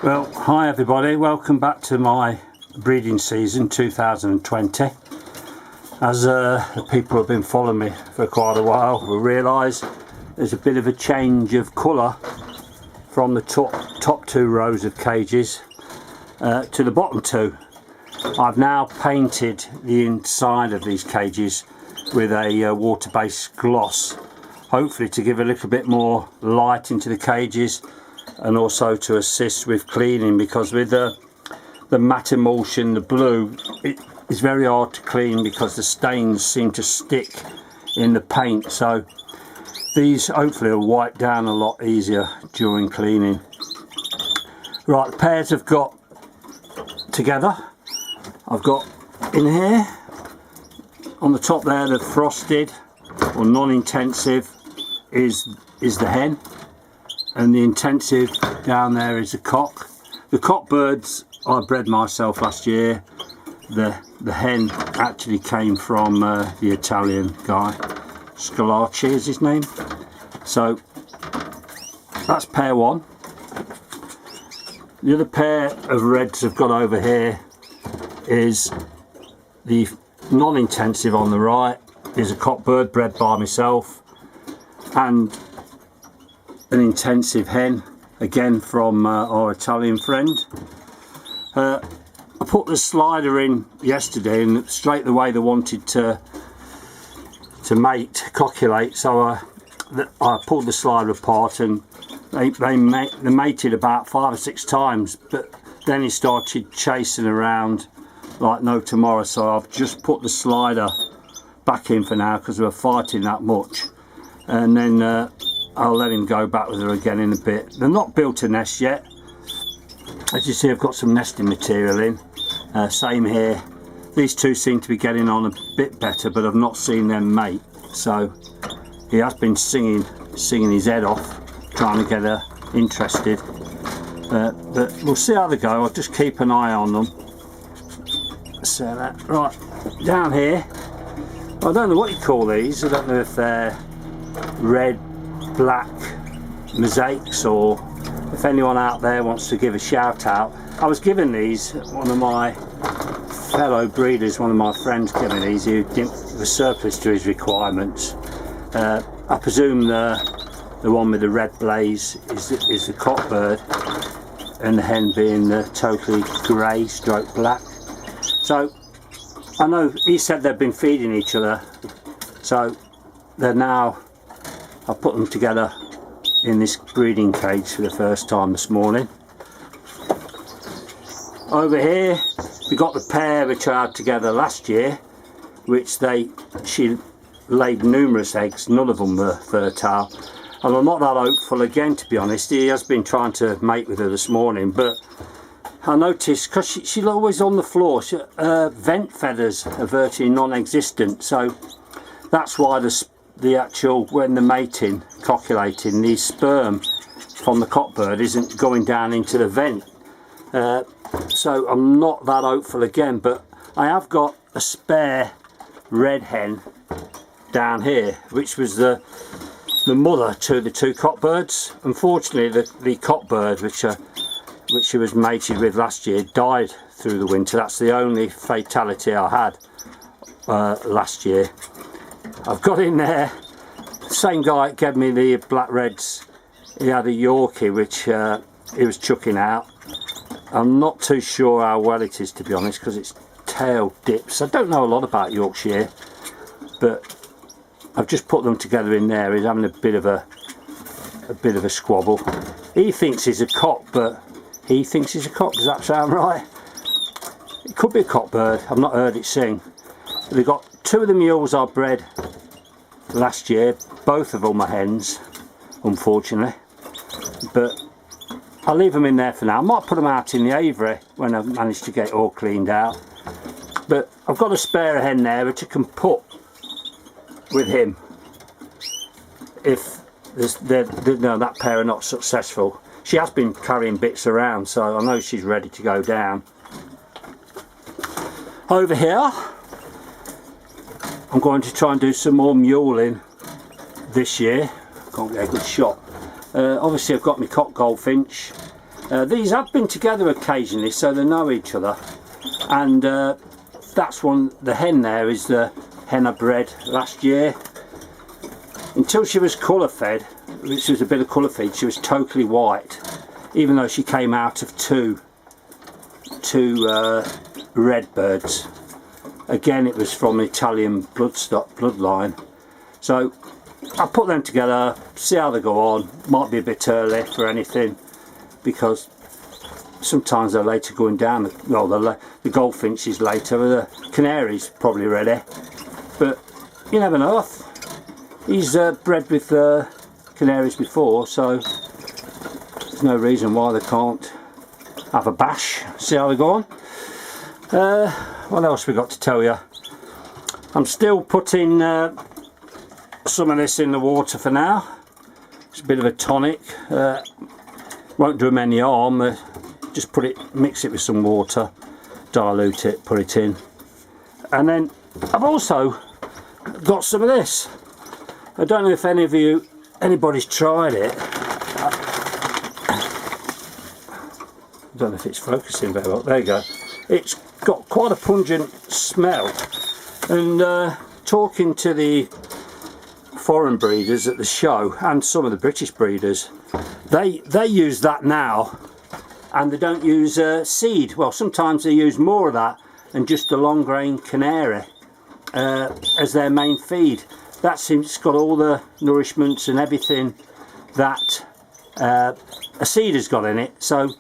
Well, hi everybody, welcome back to my breeding season 2020. As the people who have been following me for quite a while will realise, there's a bit of a change of colour from the top two rows of cages to the bottom two. I've now painted the inside of these cages with a water-based gloss, hopefully to give a little bit more light into the cages and also to assist with cleaning, because with the matte emulsion, the blue, it is very hard to clean because the stains seem to stick in the paint. So these hopefully will wipe down a lot easier during cleaning. Right, the pairs I've got together, I've got in here on the top there, the frosted or non-intensive is the hen, and the intensive down there is the cock. The cock birds I bred myself last year. The hen actually came from the Italian guy, Scalacci is his name. So that's pair one. The other pair of reds I've got over here is the non-intensive on the right, is a cock bird bred by myself, and an intensive hen again from our Italian friend. I put the slider in yesterday and straight away they wanted to mate, copulate, so I pulled the slider apart and they mated about 5 or 6 times, but then he started chasing around like no tomorrow, so I've just put the slider back in for now because we were fighting that much, and then I'll let him go back with her again in a bit. They're not built a nest yet. As you see, I've got some nesting material in. Same here. These two seem to be getting on a bit better, but I've not seen them mate. So he has been singing his head off, trying to get her interested. But we'll see how they go. I'll just keep an eye on them. So that right down here, I don't know what you call these. I don't know if they're red, black mosaics, or if anyone out there wants to give a shout out. I was given these, one of my fellow breeders, one of my friends gave me these, who was surplus to his requirements. I presume the one with the red blaze is the cock bird, and the hen being the totally grey stroke black. So I know he said they've been feeding each other, so they're now, I put them together in this breeding cage for the first time this morning. Over here we got the pair which I had together last year, which she laid numerous eggs, none of them were fertile, and I'm not that hopeful again, to be honest. He has been trying to mate with her this morning, but I noticed, because she's always on the floor, vent feathers are virtually non-existent, so that's why the actual, when they're mating, copulating, the sperm from the cock bird isn't going down into the vent. So I'm not that hopeful again, but I have got a spare red hen down here, which was the mother to the two cock birds. Unfortunately, the cock bird which she was mated with last year died through the winter. That's the only fatality I had last year. I've got in there, the same guy that gave me the black reds, he had a Yorkie which he was chucking out. I'm not too sure how well it is, to be honest, because its tail dips. I don't know a lot about Yorkshire, but I've just put them together in there. He's having a bit of a squabble. He thinks he's a cock, but he thinks he's a cock. Does that sound right? It could be a cock bird. I've not heard it sing. They've got two of the mules I bred last year. Both of them are hens, unfortunately, but I'll leave them in there for now. I might put them out in the aviary when I've managed to get it all cleaned out. But I've got a spare hen there which I can put with him if that pair are not successful. She has been carrying bits around, so I know she's ready to go down. Over here I'm going to try and do some more muling this year. Can't get a good shot. Obviously I've got my cock goldfinch. These have been together occasionally, so they know each other. And that's one, the hen there is the hen I bred last year. Until she was colour fed, which was a bit of colour feed, she was totally white. Even though she came out of two red birds. Again, it was from Italian bloodline. So I put them together, see how they go on. Might be a bit early for anything, because sometimes they're later going down. Well, the goldfinch is later, the canary's probably ready, but you never know. He's bred with canaries before, so there's no reason why they can't have a bash, see how they go on. What else we got to tell you? I'm still putting some of this in the water for now. It's a bit of a tonic. Won't do them any harm. Just mix it with some water, dilute it, put it in. And then I've also got some of this. I don't know if anybody's tried it. I don't know if it's focusing very well. There you go. It's got quite a pungent smell, and talking to the foreign breeders at the show and some of the British breeders, they use that now, and they don't use seed. Well, sometimes they use more of that and just a long grain canary as their main feed. It's got all the nourishments and everything that a seed has got in it. So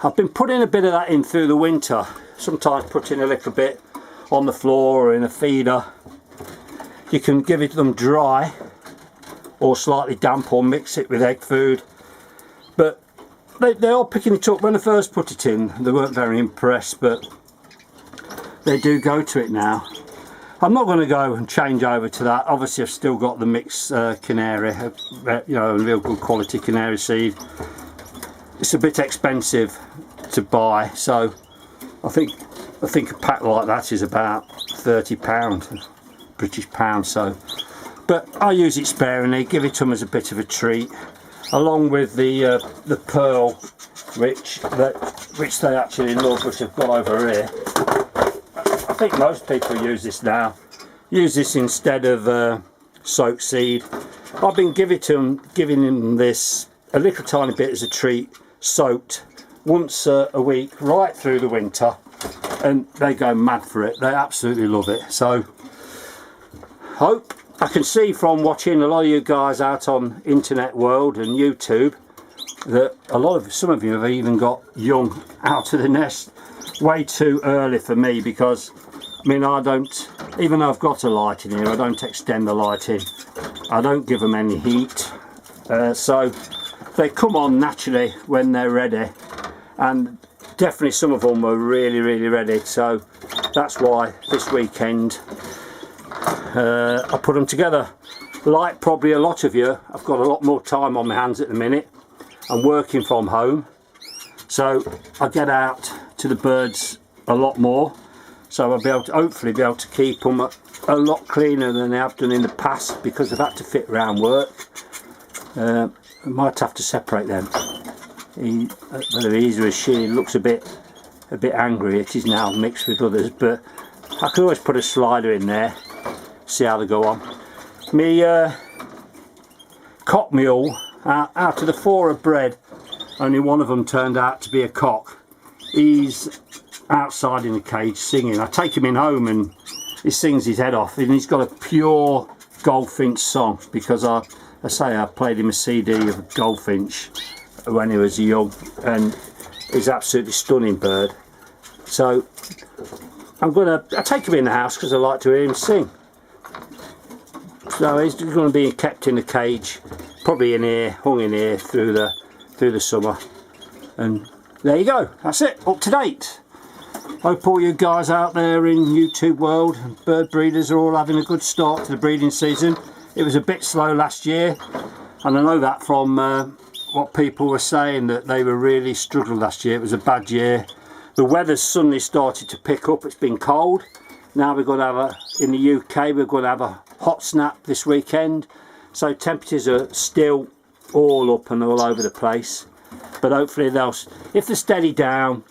I've been putting a bit of that in through the winter, sometimes putting a little bit on the floor or in a feeder. You can give it them dry or slightly damp, or mix it with egg food. But they are picking it up. When I first put it in, they weren't very impressed, but they do go to it now. I'm not going to go and change over to that. Obviously I've still got the mixed canary, you know, a real good quality canary seed. It's a bit expensive to buy, so I think a pack like that is about £30 British pounds. So, but I use it sparingly, give it to them as a bit of a treat, along with the pearl, which they actually love, which I've got over here. I think most people use this now. Use this instead of soaked seed. I've been giving them this a little tiny bit as a treat, soaked once a week right through the winter, and they go mad for it. They absolutely love it. So I can see from watching a lot of you guys out on internet world and YouTube that some of you have even got young out of the nest way too early for me, because I mean, I don't, even though I've got a light in here, I don't extend the light in. I don't give them any heat, so they come on naturally when they're ready, and definitely some of them are really ready. So that's why this weekend I put them together. Like probably a lot of you, I've got a lot more time on my hands at the minute. I'm working from home, so I get out to the birds a lot more, so I'll be able to hopefully be able to keep them a lot cleaner than they have done in the past, because they've had to fit around work. I might have to separate them. Whether he's or she looks a bit angry, it is now mixed with others, but I can always put a slider in there, see how they go on. Me cock mule, out of the 4 I've bred, only one of them turned out to be a cock. He's outside in the cage singing. I take him in home and he sings his head off, and he's got a pure goldfinch song, because I played him a CD of goldfinch when he was young, and he's absolutely stunning bird. So I take him in the house because I like to hear him sing. So he's going to be kept in the cage, probably in here, hung in here through the summer. And there you go, that's it, up to date. Hope all you guys out there in YouTube world and bird breeders are all having a good start to the breeding season. It was a bit slow last year, and I know that from what people were saying, that they were really struggling last year. It was a bad year. The weather's suddenly started to pick up. It's been cold. Now we're going to have in the UK, we're going to have a hot snap this weekend. So temperatures are still all up and all over the place. But hopefully if they're steady down,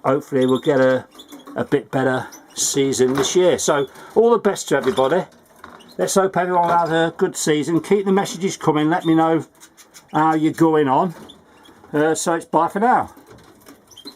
hopefully we'll get a bit better season this year. So all the best to everybody. Let's hope everyone has a good season. Keep the messages coming. Let me know how you're going on. So it's bye for now.